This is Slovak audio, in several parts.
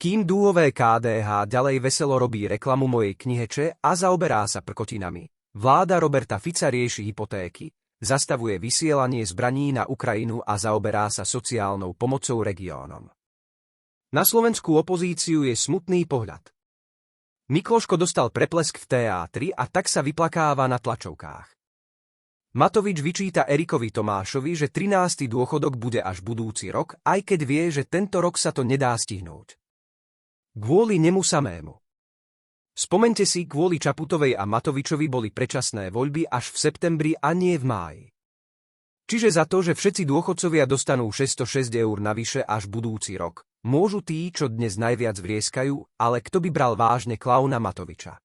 Kým dúhové KDH ďalej veselo robí reklamu mojej kniheče a zaoberá sa prkotinami, vláda Roberta Fica rieši hypotéky, zastavuje vysielanie zbraní na Ukrajinu a zaoberá sa sociálnou pomocou regiónom. Na slovenskú opozíciu je smutný pohľad. Mikloško dostal preplesk v teátri a tak sa vyplakáva na tlačovkách. Matovič vyčíta Erikovi Tomášovi, že 13. dôchodok bude až budúci rok, aj keď vie, že tento rok sa to nedá stihnúť. Kvôli nemu samému. Spomeňte si, kvôli Čaputovej a Matovičovi boli predčasné voľby až v septembri a nie v máji. Čiže za to, že všetci dôchodcovia dostanú 606 eur navyše až budúci rok, môžu tí, čo dnes najviac vrieskajú, ale kto by bral vážne klauna Matoviča?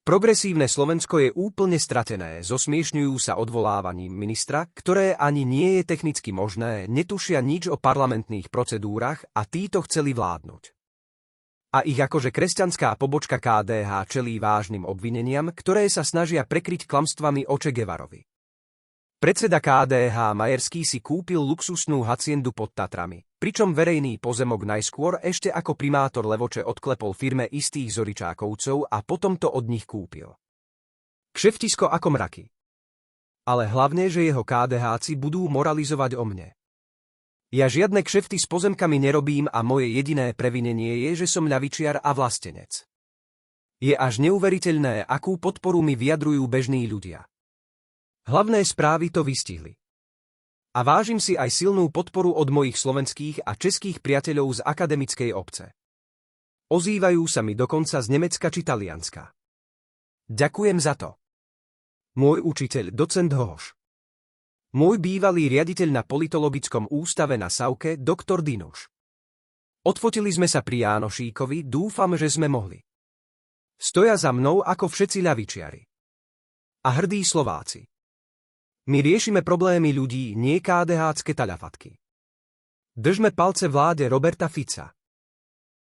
Progresívne Slovensko je úplne stratené, zosmiešňujú sa odvolávaním ministra, ktoré ani nie je technicky možné, netušia nič o parlamentných procedúrach a títo chceli vládnuť. A ich akože kresťanská pobočka KDH čelí vážnym obvineniam, ktoré sa snažia prekryť klamstvami o Che Guevarovi. Predseda KDH Majerský si kúpil luxusnú haciendu pod Tatrami, pričom verejný pozemok najskôr ešte ako primátor Levoče odklepol firme istých Zoričákovcov a potom to od nich kúpil. Kšeftisko ako mraky. Ale hlavne, že jeho KDH-ci budú moralizovať o mne. Ja žiadne kšefty s pozemkami nerobím a moje jediné previnenie je, že som ľavičiar a vlastenec. Je až neuveriteľné, akú podporu mi vyjadrujú bežní ľudia. Hlavné správy to vystihli. A vážim si aj silnú podporu od mojich slovenských a českých priateľov z akademickej obce. Ozývajú sa mi dokonca z Nemecka či Talianska. Ďakujem za to. Môj učiteľ, docent Hoš. Môj bývalý riaditeľ na politologickom ústave na Savke, doktor Dinuš. Odfotili sme sa pri Jánošíkovi, dúfam, že sme mohli. Stoja za mnou ako všetci ľavičiari. A hrdí Slováci. My riešime problémy ľudí, nie KDH-cké taľafatky. Držme palce vláde Roberta Fica.